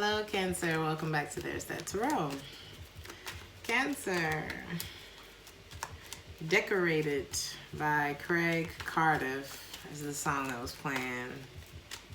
Hello, Cancer. Welcome back to Theresthattarot. Cancer. Decorated by Craig Cardiff is the song that was playing.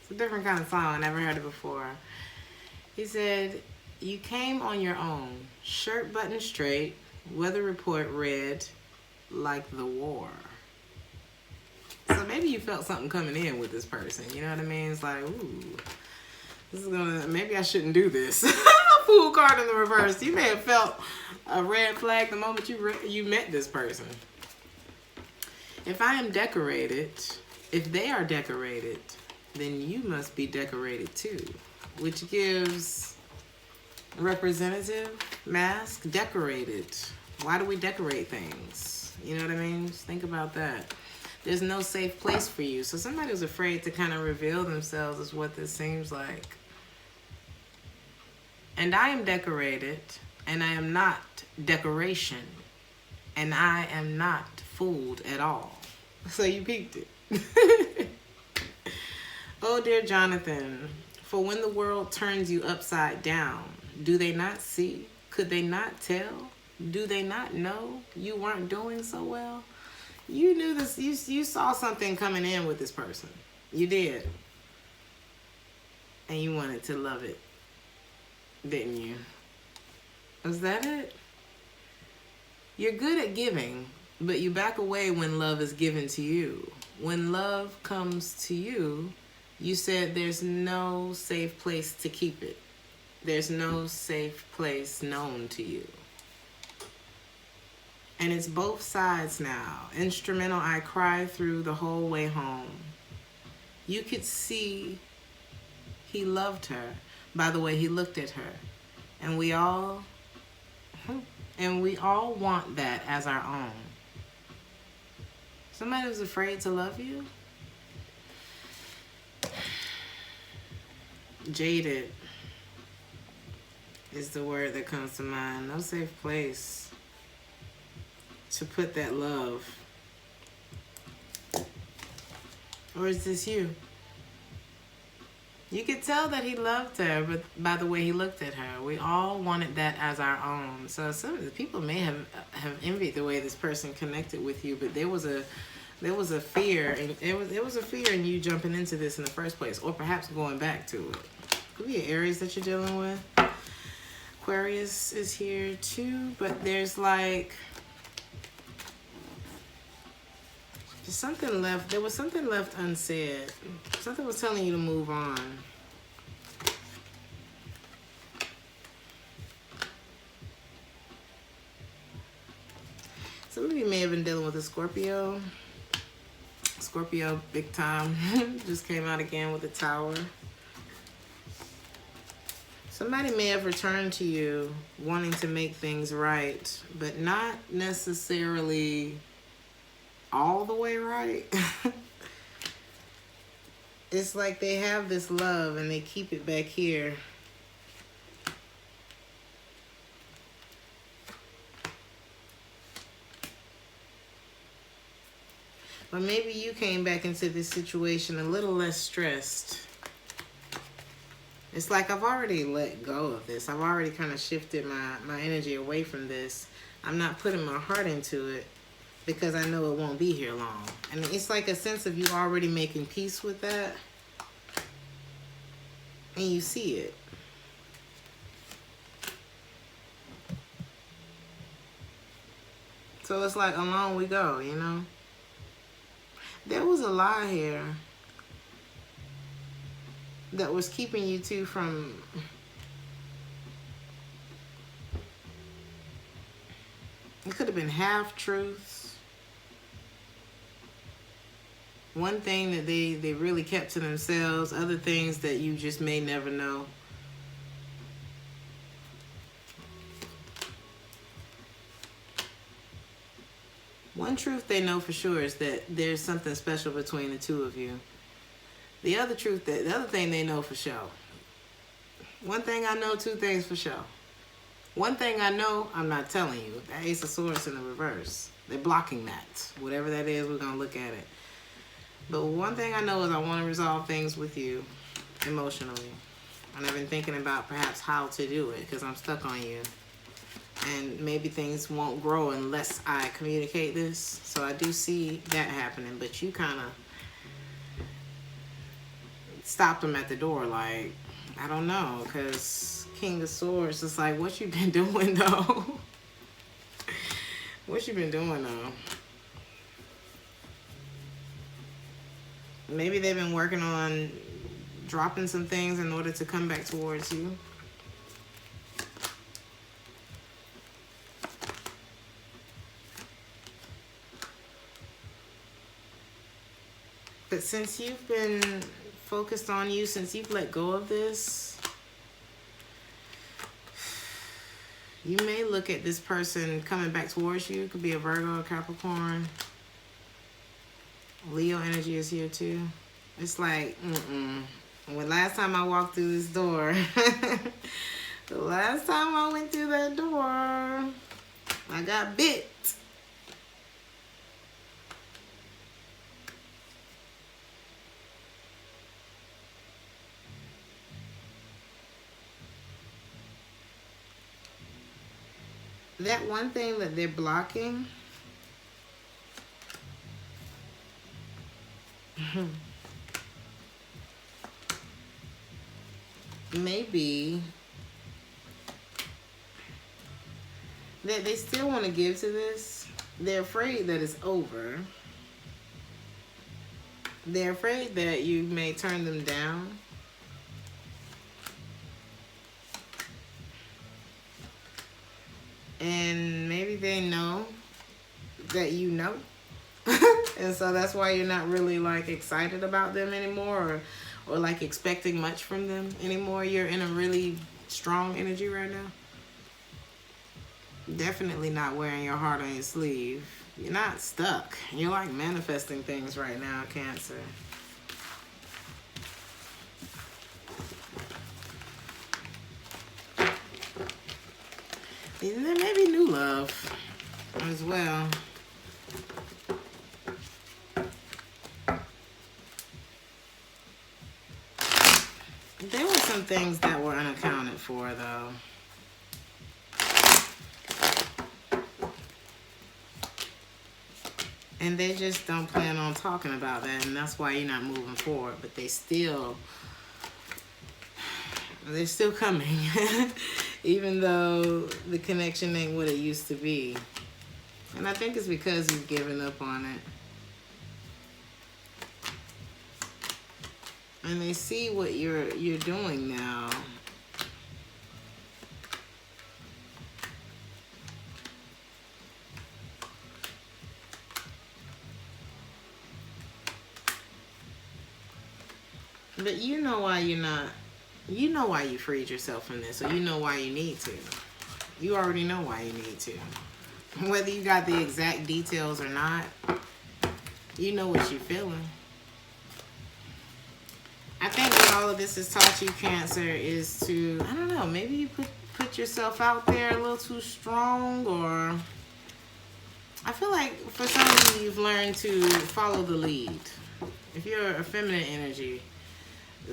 It's a different kind of song. I never heard it before. He said, you came on your own. Shirt buttoned straight. Weather report read like the war. So maybe you felt something coming in with this person. You know what I mean? It's like, ooh, this is gonna, maybe I shouldn't do this. Fool card in the reverse. You may have felt a red flag the moment you met this person. If I am decorated, if they are decorated, then you must be decorated too. Which gives representative, mask, decorated. Why do we decorate things? You know what I mean? Just think about that. There's no safe place for you. So somebody was afraid to kind of reveal themselves is what this seems like. And I am decorated, and I am not decoration. And I am not fooled at all. So you peeped it. Oh, dear Jonathan, for when the world turns you upside down, do they not see? Could they not tell? Do they not know you weren't doing so well? You knew this, you saw something coming in with this person. You did. And you wanted to love it, didn't you? Was that it? You're good at giving, but you back away when love is given to you. When love comes to you, you said there's no safe place to keep it. There's no safe place known to you. And it's both sides now. Instrumental, I cried through the whole way home. You could see he loved her by the way he looked at her. And we all want that as our own. Somebody was afraid to love you? Jaded is the word that comes to mind. No safe place to put that love. Or is this you? You could tell that he loved her, but by the way he looked at her. We all wanted that as our own. So some of the people may have envied the way this person connected with you, but there was a fear, and it was a fear in you jumping into this in the first place, or perhaps going back to it. Could be an Aries that you're dealing with. Aquarius is here too, but there's like something left. There was something left unsaid. Something was telling you to move on. Some of you may have been dealing with a Scorpio. Scorpio, big time. Just came out again with the Tower. Somebody may have returned to you wanting to make things right, but not necessarily all the way right. It's like they have this love and they keep it back here. But maybe you came back into this situation a little less stressed. It's like I've already let go of this. I've already kind of shifted my energy away from this. I'm not putting my heart into it because I know it won't be here long. And it's like a sense of you already making peace with that. And you see it. So it's like along we go, you know? There was a lie here that was keeping you two from it could have been half-truths. One thing that they really kept to themselves, other things that you just may never know. One truth they know for sure is that there's something special between the two of you. The other thing they know for sure. One thing I know, two things for sure. One thing I know, I'm not telling you. That Ace of Swords in the reverse. They're blocking that. Whatever that is, we're going to look at it. But one thing I know is I want to resolve things with you emotionally. And I've been thinking about perhaps how to do it because I'm stuck on you. And maybe things won't grow unless I communicate this. So I do see that happening. But you kind of stopped them at the door. Like, I don't know. Because King of Swords is like, what you been doing, though? What you been doing, though? Maybe they've been working on dropping some things in order to come back towards you. But since you've been focused on you, since you've let go of this, you may look at this person coming back towards you. It could be a Virgo or Capricorn. Leo energy is here too. It's like, When last time I walked through this door, the last time I went through that door, I got bit. That one thing that they're blocking, maybe that they still want to give to this. They're afraid that it's over. They're afraid that you may turn them down. And maybe they know that you know. And so that's why you're not really like excited about them anymore, or like expecting much from them anymore. You're in a really strong energy right now. Definitely not wearing your heart on your sleeve. You're not stuck. You're like manifesting things right now, Cancer. And there may be new love as well. There were some things that were unaccounted for, though. And they just don't plan on talking about that, and that's why you're not moving forward. But they're still coming. Even though the connection ain't what it used to be. And I think it's because you've given up on it. And they see what you're doing now. But you know why you're not. You know why you freed yourself from this, or you know why you need to. You already know why you need to. Whether you got the exact details or not, you know what you're feeling. I think what all of this has taught you, Cancer, is to, I don't know, maybe you put yourself out there a little too strong, or I feel like for some of you, you've learned to follow the lead. If you're a feminine energy,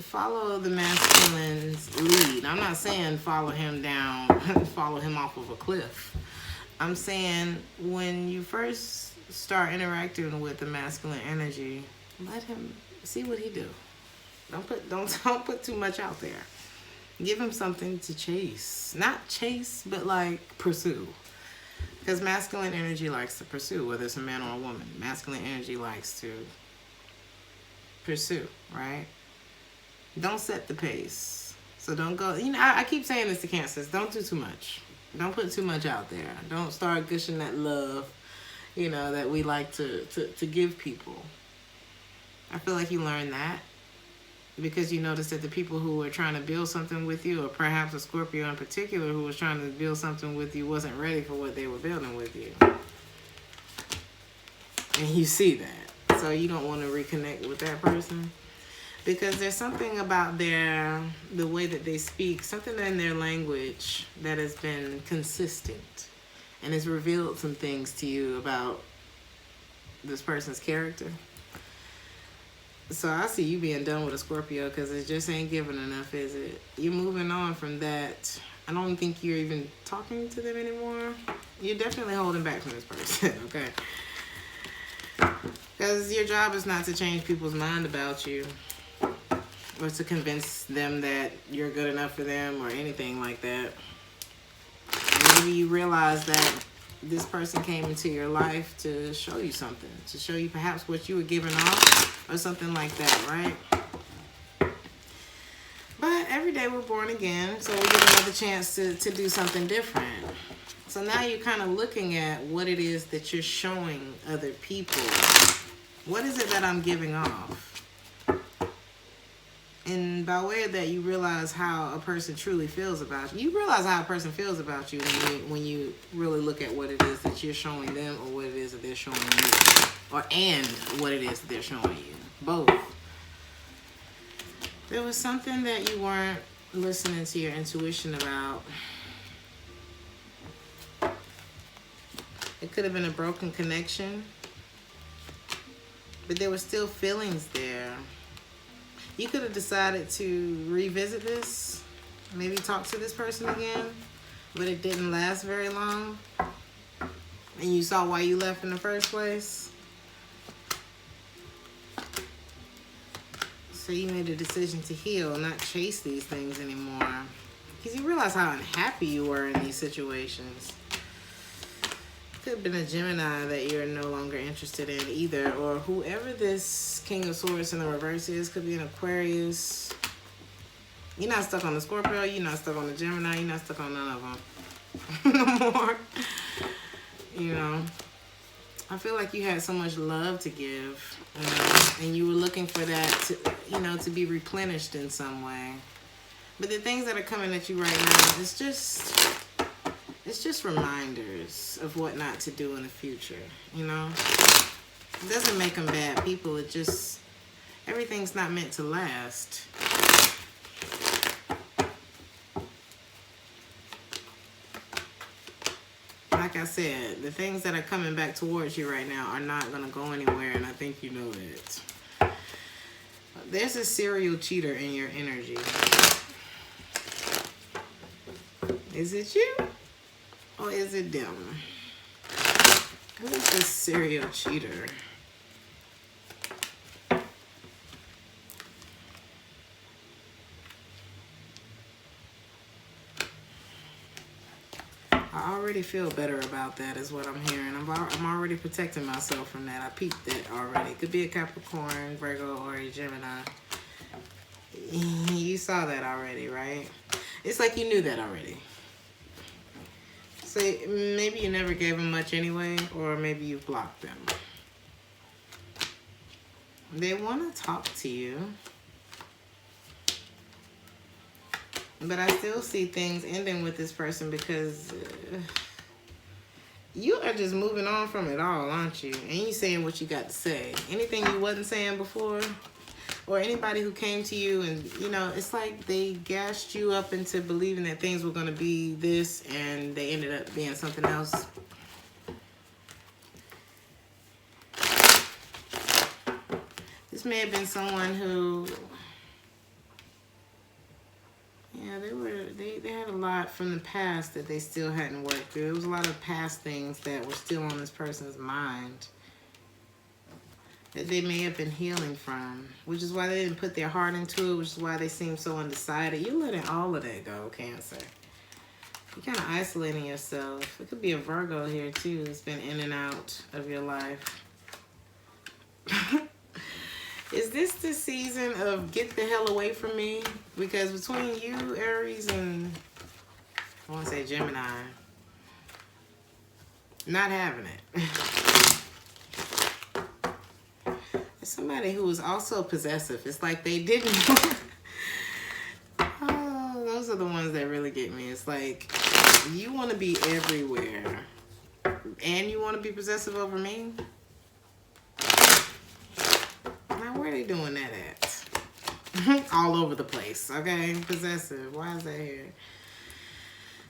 follow the masculine's lead. I'm not saying follow him down, follow him off of a cliff. I'm saying when you first start interacting with the masculine energy, let him see what he do. Don't put too much out there. Give him something to chase. Not chase, but like pursue. Because masculine energy likes to pursue, whether it's a man or a woman. Masculine energy likes to pursue, right? Don't set the pace. So don't go, I keep saying this to Cancers, don't do too much. Don't put too much out there. Don't start gushing that love, that we like to give people. I feel like you learned that because you noticed that the people who were trying to build something with you, or perhaps a Scorpio in particular who was trying to build something with you, wasn't ready for what they were building with you. And you see that. So you don't want to reconnect with that person. Because there's something about the way that they speak, something in their language that has been consistent and has revealed some things to you about this person's character. So I see you being done with a Scorpio because it just ain't giving enough, is it? You're moving on from that. I don't think you're even talking to them anymore. You're definitely holding back from this person, okay? Because your job is not to change people's mind about you or to convince them that you're good enough for them or anything like that. Maybe you realize that this person came into your life to show you something, to show you perhaps what you were giving off or something like that, right? But every day we're born again, so we get another chance to do something different. So now you're kind of looking at what it is that you're showing other people. What is it that I'm giving off? And by way of that, you realize how a person truly feels about you. You realize how a person feels about you when you really look at what it is that you're showing them or what it is that they're showing you. And what it is that they're showing you. Both. There was something that you weren't listening to your intuition about. It could have been a broken connection, but there were still feelings there. You could have decided to revisit this, maybe talk to this person again, but it didn't last very long. And you saw why you left in the first place. So you made a decision to heal, not chase these things anymore. Because you realize how unhappy you were in these situations. Could have been a Gemini that you're no longer interested in either, or whoever this King of Swords in the reverse is, could be an Aquarius. You're not stuck on the Scorpio, you're not stuck on the Gemini, you're not stuck on none of them no more. You know, I feel like you had so much love to give, and you were looking for that to, to be replenished in some way. But the things that are coming at you right now, it's just reminders of what not to do in the future, you know? It doesn't make them bad people. It just, everything's not meant to last. Like I said, the things that are coming back towards you right now are not going to go anywhere, and I think you know it. There's a serial cheater in your energy. Is it you? Or is it them? Who is this serial cheater? I already feel better about that is what I'm hearing. I'm already protecting myself from that. I peeped it already. It could be a Capricorn, Virgo, or a Gemini. You saw that already, right? It's like you knew that already. So maybe you never gave them much anyway, or maybe you blocked them. They want to talk to you. But I still see things ending with this person because you are just moving on from it all, aren't you? And you saying what you got to say. Anything you wasn't saying before, or anybody who came to you and, it's like they gassed you up into believing that things were going to be this and they ended up being something else. This may have been someone who, they had a lot from the past that they still hadn't worked through. There was a lot of past things that were still on this person's mind that they may have been healing from, which is why they didn't put their heart into it, which is why they seem so undecided. You're letting all of that go, Cancer. You're kind of isolating yourself. It could be a Virgo here, too. It's been in and out of your life. Is this the season of get the hell away from me? Because between you, Aries, and I want to say Gemini, not having it. There's somebody who is also possessive. It's like they didn't. Oh, those are the ones that really get me. It's like you want to be everywhere and you want to be possessive over me? Now, where are they doing that at? All over the place, okay? Possessive. Why is that here?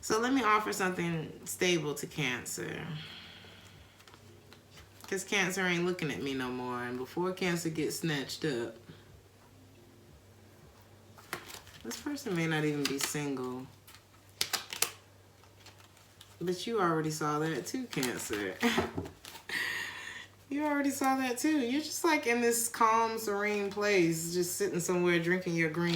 So let me offer something stable to Cancer. Because Cancer ain't looking at me no more. And before Cancer gets snatched up, This person may not even be single. But you already saw that too, Cancer. You already saw that too. You're just like in this calm, serene place, just sitting somewhere drinking your green